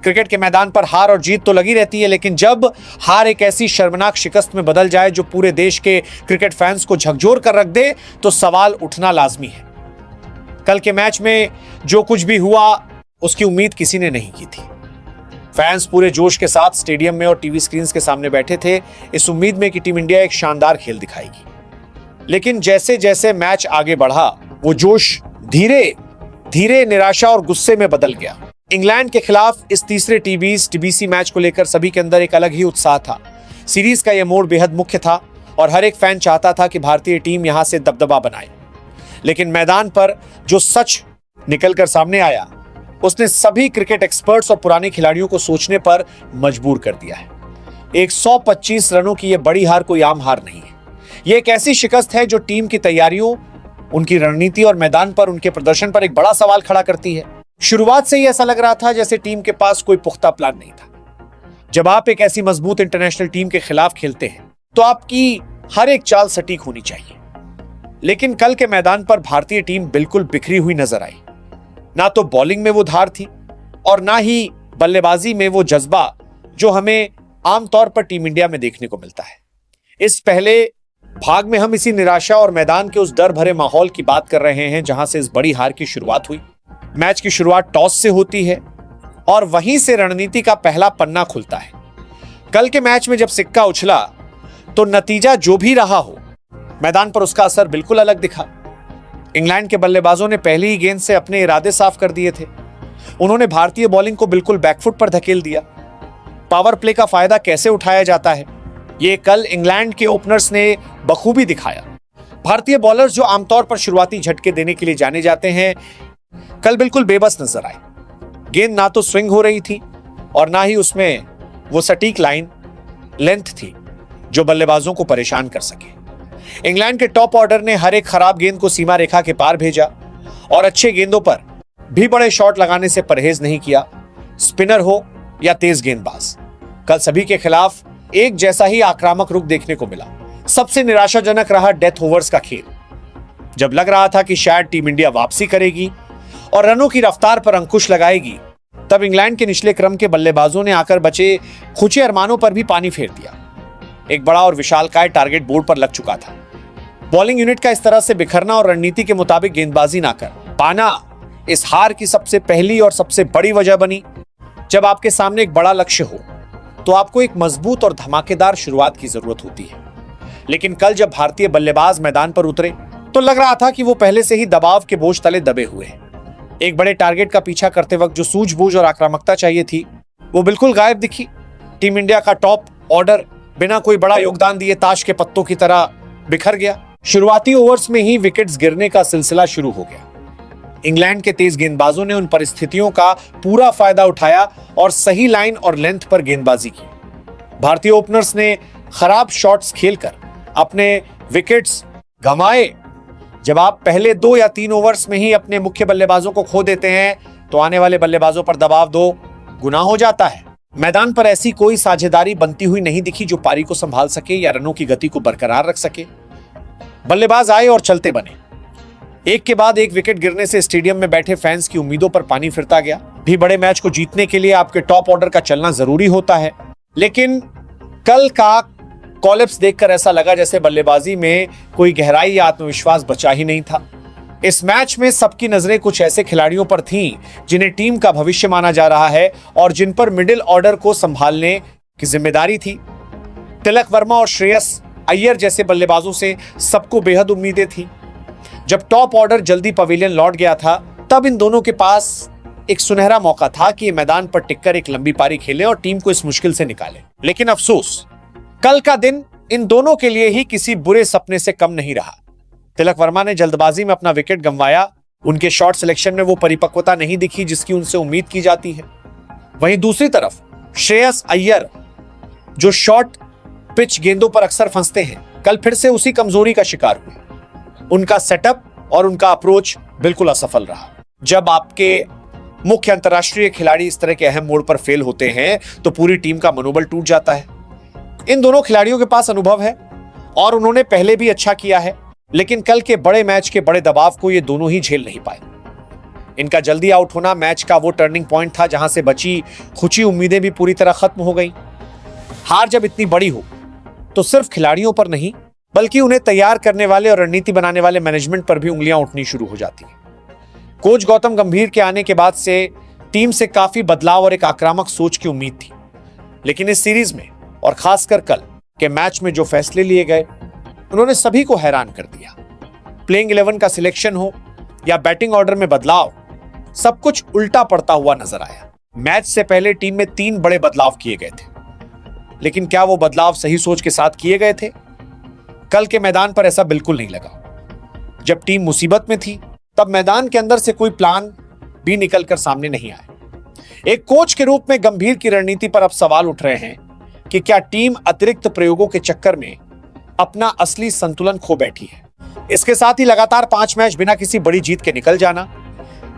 Cricket के मैदान पर हार और जीत तो लगी रहती है, लेकिन जब हार एक ऐसी शर्मनाक शिकस्त में बदल जाए जो पूरे देश के क्रिकेट फैंस को झकझोर कर रख दे, तो सवाल उठना लाजमी है। कल के मैच में जो कुछ भी हुआ उसकी उम्मीद किसी ने नहीं की थी। फैंस पूरे जोश के साथ स्टेडियम में और टीवी स्क्रीन के सामने बैठे थे, इस उम्मीद में कि टीम इंडिया एक शानदार खेल दिखाएगी। लेकिन जैसे जैसे मैच आगे बढ़ा, वो जोश धीरे धीरे निराशा और गुस्से में बदल गया। इंग्लैंड के खिलाफ इस तीसरे टीबीसी मैच को लेकर सभी के अंदर एक अलग ही उत्साह था। सीरीज का यह मोड़ बेहद मुख्य था और हर एक फैन चाहता था कि भारतीय टीम यहां से दबदबा बनाए। लेकिन मैदान पर जो सच निकलकर सामने आया, उसने सभी क्रिकेट एक्सपर्ट्स और पुराने खिलाड़ियों को सोचने पर मजबूर कर दिया है। 125 रनों की यह बड़ी हार कोई आम हार नहीं है। यह एक ऐसी शिकस्त है जो टीम की तैयारियों, उनकी रणनीति और मैदान पर उनके प्रदर्शन पर एक बड़ा सवाल खड़ा करती है। शुरुआत से ही ऐसा लग रहा था जैसे टीम के पास कोई पुख्ता प्लान नहीं था। जब आप एक ऐसी मजबूत इंटरनेशनल टीम के खिलाफ खेलते हैं तो आपकी हर एक चाल सटीक होनी चाहिए। लेकिन कल के मैदान पर भारतीय टीम बिल्कुल बिखरी हुई नजर आई। ना तो बॉलिंग में वो धार थी और ना ही बल्लेबाजी में वो जज्बा जो हमें आमतौर पर टीम इंडिया में देखने को मिलता है। इस पहले भाग में हम इसी निराशा और मैदान के उस डर भरे माहौल की बात कर रहे हैं जहां से इस बड़ी हार की शुरुआत हुई। मैच की शुरुआत टॉस से होती है और वहीं से रणनीति का पहला पन्ना खुलता है। कल के मैच में जब सिक्का उछला तो नतीजा जो भी रहा हो, मैदान पर उसका असर बिल्कुल अलग दिखा। इंग्लैंड के बल्लेबाजों ने पहली ही गेंद से अपने इरादे साफ कर दिए थे। उन्होंने भारतीय बॉलिंग को बिल्कुल बैकफुट पर धकेल दिया। पावर प्ले का फायदा कैसे उठाया जाता है, ये कल इंग्लैंड के ओपनर्स ने बखूबी दिखाया। भारतीय बॉलर्स जो आमतौर पर शुरुआती झटके देने के लिए जाने जाते हैं, कल बिल्कुल बेबस नजर आए। गेंद ना तो स्विंग हो रही थी और ना ही उसमें वो सटीक लाइन लेंथ थी जो बल्लेबाजों को परेशान कर सके। इंग्लैंड के टॉप ऑर्डर ने हर एक खराब गेंद को सीमा रेखा के पार भेजा और अच्छे गेंदों पर भी बड़े शॉट लगाने से परहेज नहीं किया, स्पिनर हो या तेज गेंदबाज। कल सभी के खिलाफ एक जैसा ही आक्रामक रुख देखने को मिला। सबसे निराशाजनक रहा डेथ ओवर्स का खेल। जब लग रहा था कि शायद टीम इंडिया वापसी करेगी और रनों की रफ्तार पर अंकुश लगाएगी, तब इंग्लैंड के निचले क्रम के बल्लेबाजों ने आकर बचे खुचे अरमानों पर भी पानी फेर दिया। एक बड़ा और विशालकाय टारगेट बोर्ड पर लग चुका था। बॉलिंग यूनिट का इस तरह से बिखरना और रणनीति के मुताबिक गेंदबाजी ना कर पाना इस हार की सबसे पहली और सबसे बड़ी वजह बनी। जब आपके सामने एक बड़ा लक्ष्य हो तो आपको एक मजबूत और धमाकेदार शुरुआत की जरूरत होती है। लेकिन कल जब भारतीय बल्लेबाज मैदान पर उतरे तो लग रहा था कि वो पहले से ही दबाव के बोझ तले दबे हुए हैं। एक बड़े टारगेट का पीछा करते वक्त जो सूझबूझ और आक्रामकता चाहिए थी, वो बिल्कुल गायब दिखी। टीम इंडिया का टॉप ऑर्डर बिना कोई बड़ा योगदान दिए ताश के पत्तों की तरह बिखर गया। शुरुआती ओवर्स में ही विकेट्स गिरने का सिलसिला शुरू हो गया। इंग्लैंड के तेज गेंदबाजों ने उन परिस्थितियों का पूरा फायदा उठाया और सही लाइन और लेंथ पर गेंदबाजी की। भारतीय ओपनर्स ने खराब शॉट्स खेलकर अपने विकेट्स गंवाए। जब आप पहले 2 या 3 ओवर्स में ही अपने मुख्य बल्लेबाजों को खो देते हैं तो आने वाले बल्लेबाजों पर दबाव 2 गुना हो जाता है। मैदान पर ऐसी कोई साझेदारी बनती हुई नहीं दिखी जो पारी को संभाल सके या रनों की गति को बरकरार रख सके। बल्लेबाज आए और चलते बने। एक के बाद एक विकेट गिरने से स्टेडियम में बैठे फैंस की उम्मीदों पर पानी फिरता गया। भी बड़े मैच को जीतने के लिए आपके टॉप ऑर्डर का चलना जरूरी होता है, लेकिन कल का कॉलेप्स देखकर ऐसा लगा जैसे बल्लेबाजी में कोई गहराई या आत्मविश्वास बचा ही नहीं था। इस मैच में सबकी नजरें कुछ ऐसे खिलाड़ियों पर थीं जिन्हें टीम का भविष्य माना जा रहा है और जिन पर मिडिल ऑर्डर को संभालने की जिम्मेदारी थी। तिलक वर्मा और श्रेयस अय्यर जैसे बल्लेबाजों से सबको बेहद उम्मीदें थी। जब टॉप ऑर्डर जल्दी पवेलियन लौट गया था, तब इन दोनों के पास एक सुनहरा मौका था कि मैदान पर टिककर एक लंबी पारी खेले और टीम को इस मुश्किल से निकाले। लेकिन अफसोस, कल का दिन इन दोनों के लिए ही किसी बुरे सपने से कम नहीं रहा। तिलक वर्मा ने जल्दबाजी में अपना विकेट गंवाया। उनके शॉट सिलेक्शन में वो परिपक्वता नहीं दिखी जिसकी उनसे उम्मीद की जाती है। वहीं दूसरी तरफ श्रेयस अय्यर, जो शॉर्ट पिच गेंदों पर अक्सर फंसते हैं, कल फिर से उसी कमजोरी का शिकार हुए। उनका सेटअप और उनका अप्रोच बिल्कुल असफल रहा। जब आपके मुख्य अंतर्राष्ट्रीय खिलाड़ी इस तरह के अहम मोड़ पर फेल होते हैं तो पूरी टीम का मनोबल टूट जाता है। इन दोनों खिलाड़ियों के पास अनुभव है और उन्होंने पहले भी अच्छा किया है, लेकिन कल के बड़े मैच के बड़े दबाव को ये दोनों ही झेल नहीं पाए। इनका जल्दी आउट होना मैच का वो टर्निंग पॉइंट था जहां से बची खुची उम्मीदें भी पूरी तरह खत्म हो गई। हार जब इतनी बड़ी हो तो सिर्फ खिलाड़ियों पर नहीं बल्कि उन्हें तैयार करने वाले और रणनीति बनाने वाले मैनेजमेंट पर भी उंगलियां उठनी शुरू हो जाती हैं। कोच गौतम गंभीर के आने के बाद से टीम से काफी बदलाव और एक आक्रामक सोच की उम्मीद थी, लेकिन इस सीरीज में और खासकर कल के मैच में जो फैसले लिए गए उन्होंने सभी को हैरान कर दिया। प्लेइंग 11 का सिलेक्शन हो या बैटिंग ऑर्डर में बदलाव, सब कुछ उल्टा पड़ता हुआ नजर आया। मैच से पहले टीम में 3 बड़े बदलाव किए गए थे, लेकिन क्या वो बदलाव सही सोच के साथ किए गए थे? कल के मैदान पर ऐसा बिल्कुल नहीं लगा। जब टीम मुसीबत में थी तब मैदान के अंदर से कोई प्लान भी निकलकर सामने नहीं आया। एक कोच के रूप में गंभीर की रणनीति पर अब सवाल उठ रहे हैं कि क्या टीम अतिरिक्त प्रयोगों के चक्कर में अपना असली संतुलन खो बैठी है। इसके साथ ही लगातार 5 मैच बिना किसी बड़ी जीत के निकल जाना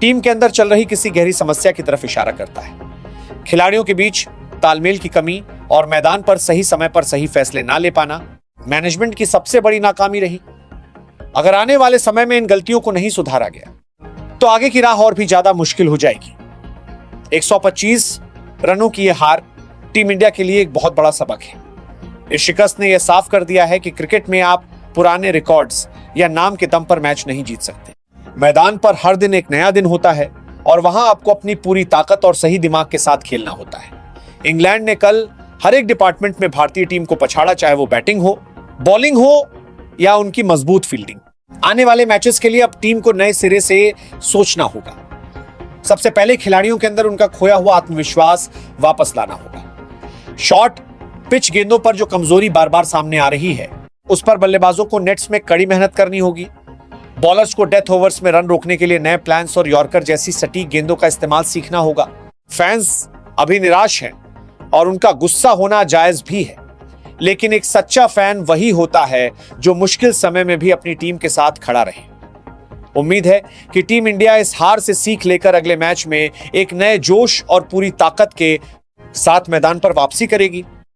टीम के अंदर चल रही किसी गहरी समस्या की तरफ इशारा करता है। खिलाड़ियों के बीच तालमेल की कमी और मैदान पर सही समय पर सही फैसले ना ले पाना मैनेजमेंट की सबसे बड़ी नाकामी रही। अगर आने वाले समय में इन गलतियों को नहीं सुधारा गया तो आगे की राह और भी ज्यादा मुश्किल हो जाएगी। 125 रनों की यह हार टीम इंडिया के लिए एक बहुत बड़ा सबक है। इस शिकस्त ने यह साफ कर दिया है कि क्रिकेट में आप पुराने रिकॉर्ड्स या नाम के दम पर मैच नहीं जीत सकते। मैदान पर हर दिन एक नया दिन होता है और वहां आपको अपनी पूरी ताकत और सही दिमाग के साथ खेलना होता है। इंग्लैंड ने कल हर एक डिपार्टमेंट में भारतीय टीम को पछाड़ा, चाहे वो बैटिंग हो, बॉलिंग हो या उनकी मजबूत फील्डिंग। आने वाले मैचेस के लिए अब टीम को नए सिरे से सोचना होगा। सबसे पहले खिलाड़ियों के अंदर उनका खोया हुआ आत्मविश्वास वापस लाना होगा। शॉर्ट पिच गेंदों पर जो कमजोरी बार बार सामने आ रही है उस पर बल्लेबाजों को नेट्स में कड़ी मेहनत करनी होगी। बॉलर्स को डेथ ओवर्स में रन रोकने के लिए नए प्लान्स और यॉर्कर जैसी सटीक गेंदों का इस्तेमाल सीखना होगा। फैंस अभी निराश हैं और उनका गुस्सा होना जायज भी है, लेकिन एक सच्चा फैन वही होता है जो मुश्किल समय में भी अपनी टीम के साथ खड़ा रहे। उम्मीद है कि टीम इंडिया इस हार से सीख लेकर अगले मैच में एक नए जोश और पूरी ताकत के साथ मैदान पर वापसी करेगी।